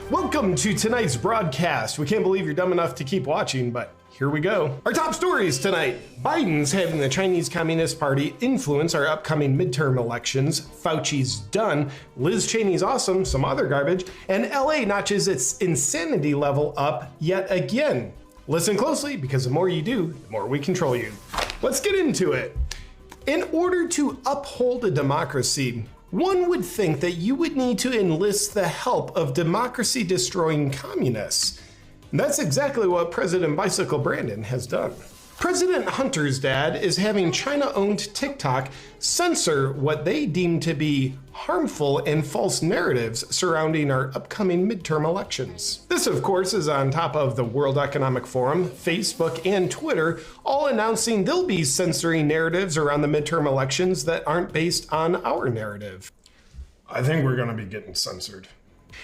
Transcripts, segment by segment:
Welcome to tonight's broadcast. We can't believe you're dumb enough to keep watching, but here we go. Our top stories tonight. Biden's having the Chinese Communist Party influence our upcoming midterm elections. Fauci's done. Liz Cheney's awesome. Some other garbage. And LA notches its insanity level up yet again. Listen closely, because the more you do, the more we control you. Let's get into it. In order to uphold a democracy, one would think that you would need to enlist the help of democracy-destroying communists. And that's exactly what President Bicycle Brandon has done. President Hunter's dad is having China-owned TikTok censor what they deem to be harmful and false narratives surrounding our upcoming midterm elections. This, of course, is on top of the World Economic Forum, Facebook, and Twitter, all announcing they'll be censoring narratives around the midterm elections that aren't based on our narrative. I think we're going to be getting censored.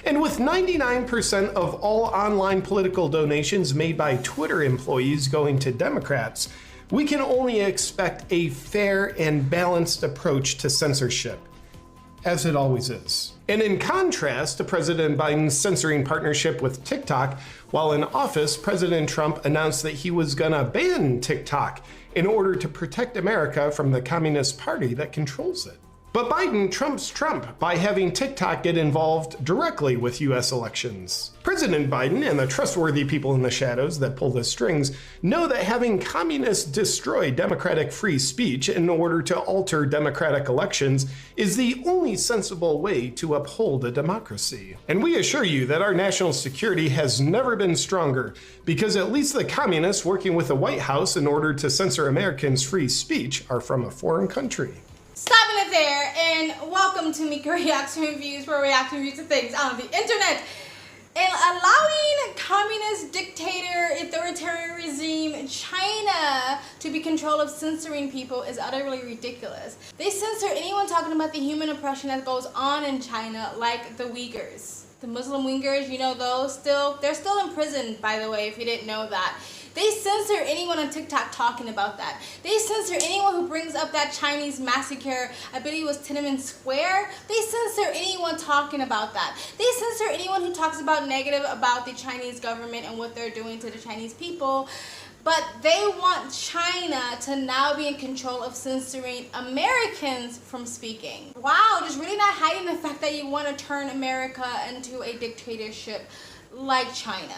And with 99% of all online political donations made by Twitter employees going to Democrats, we can only expect a fair and balanced approach to censorship, as it always is. And in contrast to President Biden's censoring partnership with TikTok, while in office, President Trump announced that he was gonna ban TikTok in order to protect America from the Communist Party that controls it. But Biden trumps Trump by having TikTok get involved directly with US elections. President Biden and the trustworthy people in the shadows that pull the strings know that having communists destroy democratic free speech in order to alter democratic elections is the only sensible way to uphold a democracy. And we assure you that our national security has never been stronger, because at least the communists working with the White House in order to censor Americans' free speech are from a foreign country. Stopping it there, and welcome to Mika Reaction Reviews, where we react to reviews of things on the internet. And allowing communist dictator authoritarian regime China to be control of censoring people is utterly ridiculous. They censor anyone talking about the human oppression that goes on in China, like the Uyghurs. The Muslim Uyghurs, you know those, they're still in prison, by the way, if you didn't know that. They censor anyone on TikTok talking about that. They censor anyone who brings up that Chinese massacre, I believe it was Tiananmen Square. They censor anyone talking about that. They censor anyone who talks about negative about the Chinese government and what they're doing to the Chinese people. But they want China to now be in control of censoring Americans from speaking. Wow, just really not hiding the fact that you want to turn America into a dictatorship like China.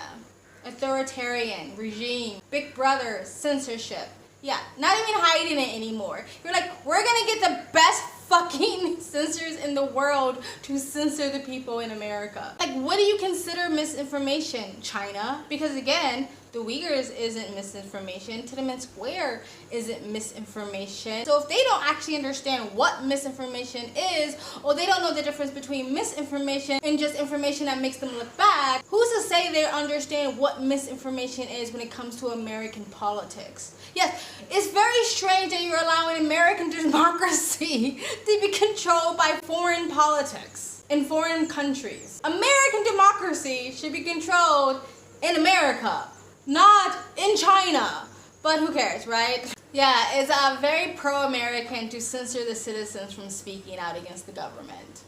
Authoritarian regime, Big Brother, censorship. Yeah, not even hiding it anymore. You're like, we're gonna get the best fucking censors in the world to censor the people in America. Like, what do you consider misinformation, China? Because again, the Uyghurs isn't misinformation. Tiananmen Square isn't misinformation. So if they don't actually understand what misinformation is, or they don't know the difference between misinformation and just information that makes them look bad, who's to say they understand what misinformation is when it comes to American politics? Yes, it's very strange that you're allowing American democracy to be controlled by foreign politics in foreign countries. American democracy should be controlled in America, not in China. But who cares, right? Yeah, it's very pro-American to censor the citizens from speaking out against the government.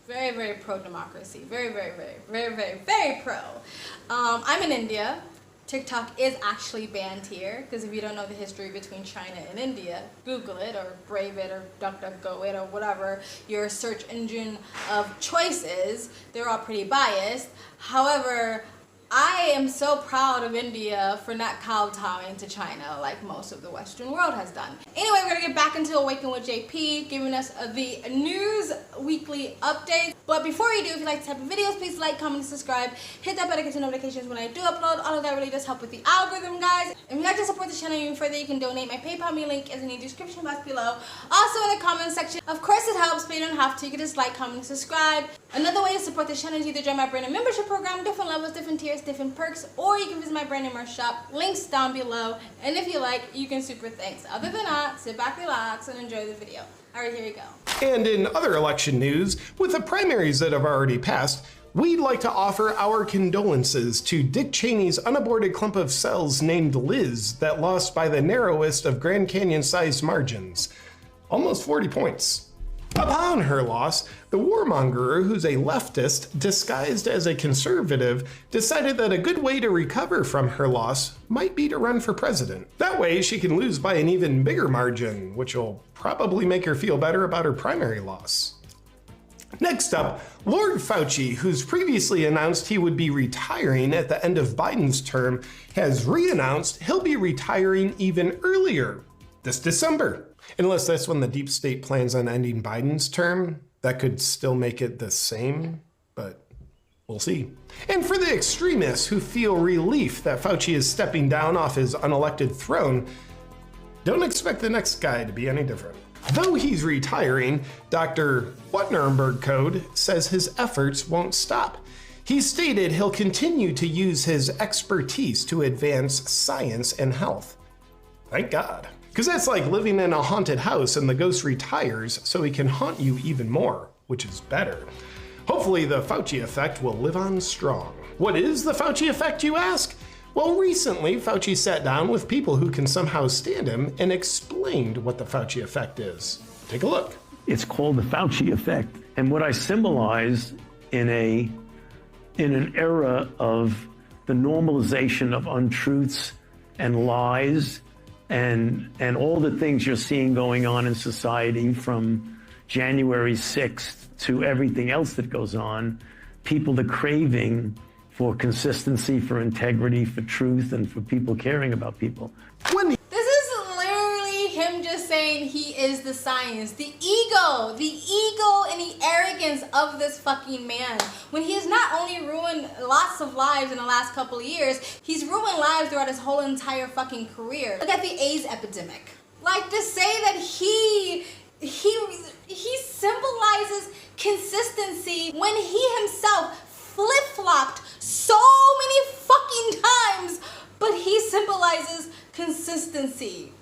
Very, very pro-democracy. Very, very, very, very, very, very pro. I'm in India. TikTok is actually banned here, because if you don't know the history between China and India, Google it or Brave it or DuckDuckGo it or whatever your search engine of choice is. They're all pretty biased. However, I am so proud of India for not kowtowing to China like most of the Western world has done. Anyway, we're gonna get back into Awaken with JP, giving us the news weekly update. But before you do, if you like this type of videos, please like, comment, and subscribe. Hit that bell to get notifications when I do upload. All of that really does help with the algorithm, guys. If you'd like to support the channel even further, you can donate. My PayPal link is in the description box below. Also in the comment section. Of course it helps, but you don't have to. You can just like, comment, and subscribe. Another way to support the channel is either join my brand new membership program, different levels, different tiers, different perks, or you can visit my brand new merch shop, links down below, and if you like, you can super thanks. Other than that, sit back, relax, and enjoy the video. Alright, here you go. And in other election news, with the primaries that have already passed, we'd like to offer our condolences to Dick Cheney's unaborted clump of cells named Liz that lost by the narrowest of Grand Canyon-sized margins. Almost 40 points. Upon her loss, the warmonger, who's a leftist disguised as a conservative, decided that a good way to recover from her loss might be to run for president. That way she can lose by an even bigger margin, which will probably make her feel better about her primary loss. Next up, Lord Fauci, who's previously announced he would be retiring at the end of Biden's term, has re-announced he'll be retiring even earlier, this December. Unless that's when the deep state plans on ending Biden's term, that could still make it the same, but we'll see. And for the extremists who feel relief that Fauci is stepping down off his unelected throne, don't expect the next guy to be any different. Though he's retiring, Dr. Whatnernberg Code says his efforts won't stop. He stated he'll continue to use his expertise to advance science and health. Thank God. Because that's like living in a haunted house and the ghost retires so he can haunt you even more, which is better. Hopefully the Fauci effect will live on strong. What is the Fauci effect, you ask? Well, recently Fauci sat down with people who can somehow stand him and explained what the Fauci effect is. Take a look. It's called the Fauci effect. And what I symbolize in an era of the normalization of untruths and lies and all the things you're seeing going on in society from January 6th to everything else that goes on, people are craving for consistency, for integrity, for truth, and for people caring about people. This is literally him just saying he is the science. The ego and the arrogance of this fucking man. When he has not only ruined lots of lives in the last couple of years, he's ruined lives throughout his whole entire fucking career. Look at the AIDS epidemic. Like, to say that he symbolizes consistency when he himself flip-flopped so many fucking times, but he symbolizes consistency.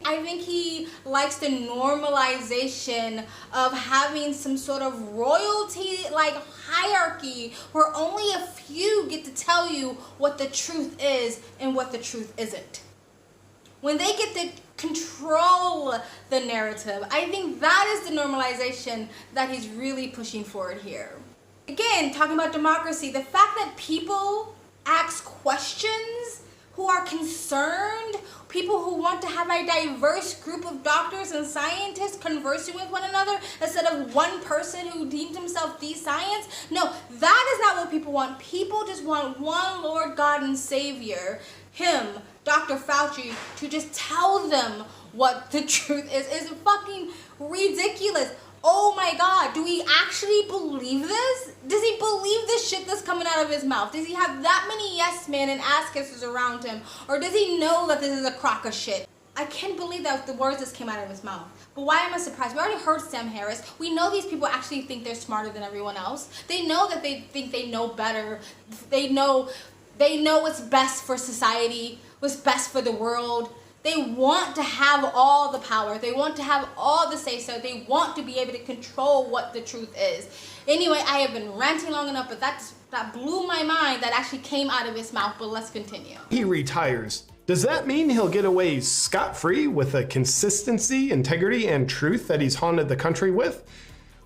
I think he likes the normalization of having some sort of royalty like hierarchy where only a few get to tell you what the truth is and what the truth isn't. When they get to control the narrative, I think that is the normalization that he's really pushing forward here. Again, talking about democracy, the fact that people ask questions, who are concerned, people who want to have a diverse group of doctors and scientists conversing with one another instead of one person who deems himself the science. No, that is not what people want. People just want one Lord God and Savior, him, Dr. Fauci, to just tell them what the truth is. It's fucking ridiculous. Oh my God, do we actually believe this? Does he believe this shit that's coming out of his mouth? Does he have that many yes men and ass kissers around him? Or does he know that this is a crock of shit? I can't believe that the words just came out of his mouth. But why am I surprised? We already heard Sam Harris. We know these people actually think they're smarter than everyone else. They know that they think they know better. They know what's best for society, what's best for the world. They want to have all the power. They want to have all the say-so. They want to be able to control what the truth is. Anyway, I have been ranting long enough, but that blew my mind. That actually came out of his mouth, but let's continue. He retires. Does that mean he'll get away scot-free with the consistency, integrity, and truth that he's haunted the country with?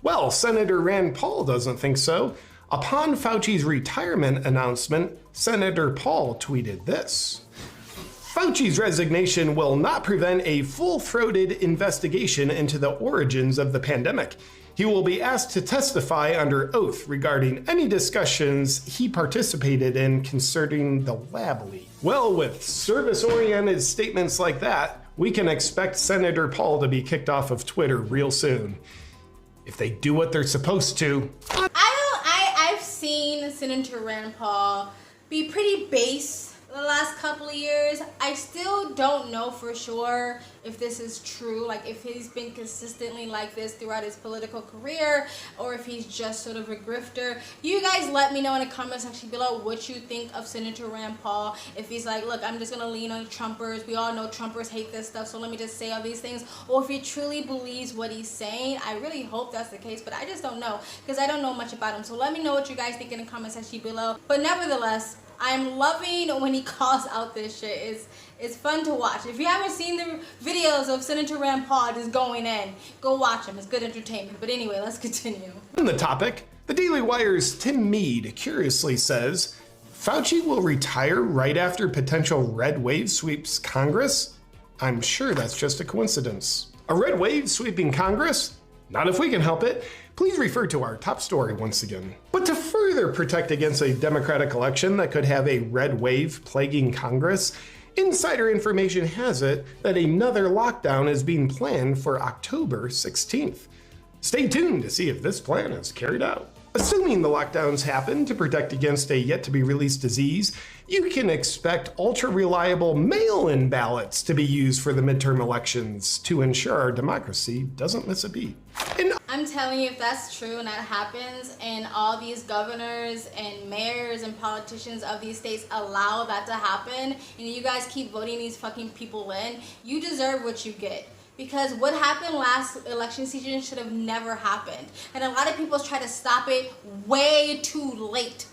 Well, Senator Rand Paul doesn't think so. Upon Fauci's retirement announcement, Senator Paul tweeted this: Fauci's resignation will not prevent a full-throated investigation into the origins of the pandemic. He will be asked to testify under oath regarding any discussions he participated in concerning the lab leak. Well, with service-oriented statements like that, we can expect Senator Paul to be kicked off of Twitter real soon. If they do what they're supposed to. I've seen Senator Rand Paul be pretty base the last couple of years. I still don't know for sure if this is true, like if he's been consistently like this throughout his political career or if he's just sort of a grifter. You guys let me know in the comment section below what you think of Senator Rand Paul. If he's like, look, I'm just gonna lean on Trumpers, we all know Trumpers hate this stuff, so let me just say all these things, or if he truly believes what he's saying. I really hope that's the case, but I just don't know because I don't know much about him. So let me know what you guys think in the comment section below. But nevertheless, I'm loving when he calls out this shit. It's fun to watch. If you haven't seen the videos of Senator Rand Paul just going in, go watch them. It's good entertainment. But anyway, let's continue. On the topic, the Daily Wire's Tim Mead curiously says, Fauci will retire right after potential red wave sweeps Congress? I'm sure that's just a coincidence. A red wave sweeping Congress? Not if we can help it. Please refer to our top story once again. But to further protect against a Democratic election that could have a red wave plaguing Congress, insider information has it that another lockdown is being planned for October 16th. Stay tuned to see if this plan is carried out. Assuming the lockdowns happen to protect against a yet-to-be-released disease, you can expect ultra-reliable mail-in ballots to be used for the midterm elections to ensure our democracy doesn't miss a beat. I'm telling you, if that's true and that happens, and all these governors and mayors and politicians of these states allow that to happen, and you guys keep voting these fucking people in, you deserve what you get. Because what happened last election season should have never happened. And a lot of people try to stop it way too late.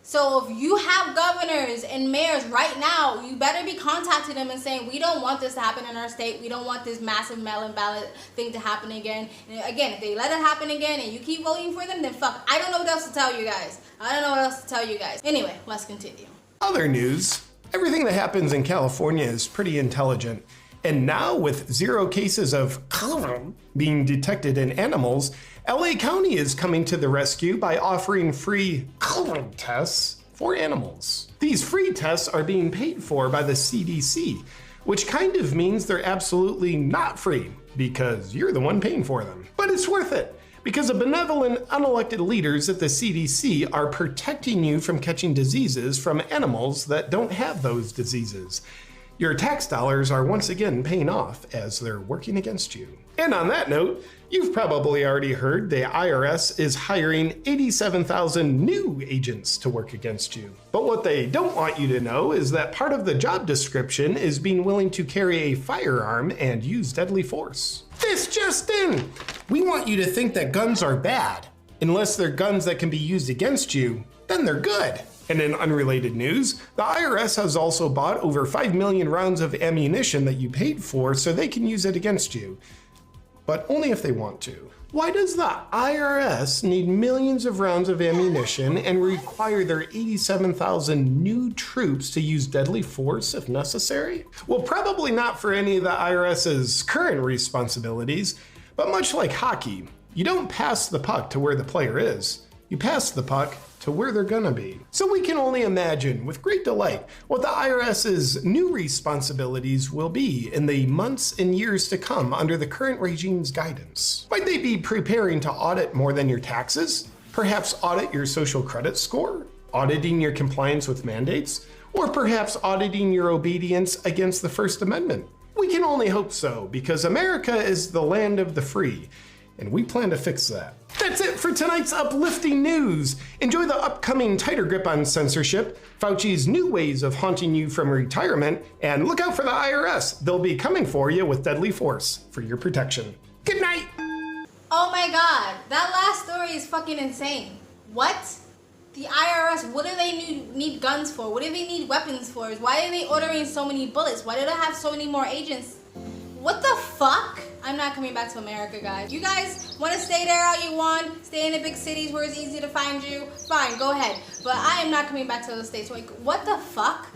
So if you have governors and mayors right now, you better be contacting them and saying, we don't want this to happen in our state. We don't want this massive mail-in ballot thing to happen again. And again, if they let it happen again and you keep voting for them, then fuck. I don't know what else to tell you guys. I don't know what else to tell you guys. Anyway, let's continue. Other news, everything that happens in California is pretty intelligent. And now with 0 cases of COVID being detected in animals, LA County is coming to the rescue by offering free COVID tests for animals. These free tests are being paid for by the CDC, which kind of means they're absolutely not free because you're the one paying for them. But it's worth it because the benevolent, unelected leaders at the CDC are protecting you from catching diseases from animals that don't have those diseases. Your tax dollars are once again paying off as they're working against you. And on that note, you've probably already heard the IRS is hiring 87,000 new agents to work against you. But what they don't want you to know is that part of the job description is being willing to carry a firearm and use deadly force. This just in! We want you to think that guns are bad. Unless they're guns that can be used against you, then they're good. And in unrelated news, the IRS has also bought over 5 million rounds of ammunition that you paid for so they can use it against you. But only if they want to. Why does the IRS need millions of rounds of ammunition and require their 87,000 new troops to use deadly force if necessary? Well, probably not for any of the IRS's current responsibilities, but much like hockey, you don't pass the puck to where the player is. You pass the puck to where they're gonna be. So we can only imagine with great delight what the IRS's new responsibilities will be in the months and years to come under the current regime's guidance. Might they be preparing to audit more than your taxes? Perhaps audit your social credit score? Auditing your compliance with mandates? Or perhaps auditing your obedience against the First Amendment? We can only hope so, because America is the land of the free, and we plan to fix that. That's it for tonight's uplifting news. Enjoy the upcoming tighter grip on censorship, Fauci's new ways of haunting you from retirement, and look out for the IRS. They'll be coming for you with deadly force for your protection. Good night. Oh my god, that last story is fucking insane. What? The IRS, what do they need guns for? What do they need weapons for? Why are they ordering so many bullets? Why do they have so many more agents? What the fuck? I'm not coming back to America, guys. You guys want to stay there all you want, stay in the big cities where it's easy to find you, fine, go ahead. But I am not coming back to those states. Like, what the fuck?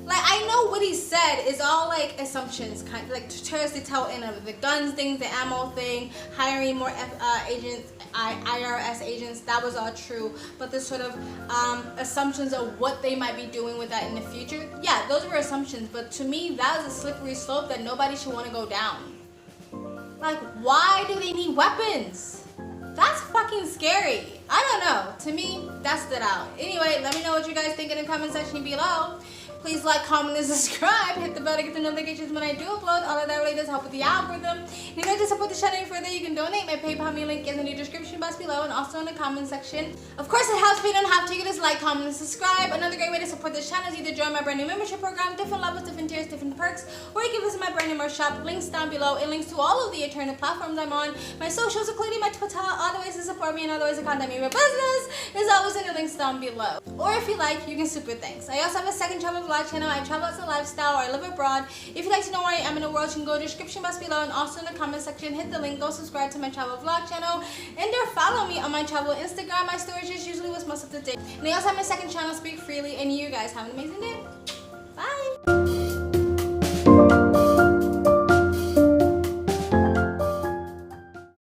Like, I know what he said is all like assumptions, kind of like terrorists to tell in of the guns thing, the ammo thing, hiring more agents, IRS agents, that was all true. But the sort of assumptions of what they might be doing with that in the future, yeah, those were assumptions. But to me, that is a slippery slope that nobody should want to go down. Like, why do they need weapons? That's fucking scary. I don't know. To me, that stood out. Anyway, let me know what you guys think in the comment section below. Please like, comment, and subscribe. Hit the bell to get the notifications when I do upload. All of that really does help with the algorithm. And if you'd like to support the channel any further, you can donate. My PayPal me link is in the description box below and also in the comment section. Of course, it helps me. You don't have to. You can just like, comment, and subscribe. Another great way to support this channel is either join my brand new membership program, different levels, different tiers, different perks, or you can visit my brand new merch shop. Links down below and links to all of the eternal platforms I'm on. My socials, including my Twitter, all the ways to support me and all the ways to contact me with business is always in the links down below. Or if you like, you can super thanks. I also have a second travel vlog channel. I travel as a lifestyle, or I live abroad. If you'd like to know where I am in the world, you can go to the description box below and also in the comment section. Hit the link, go subscribe to my travel vlog channel, and or follow me on my travel Instagram. My stories is usually what's most up to date. And I also have my second channel, Speak Freely, and you guys have an amazing day.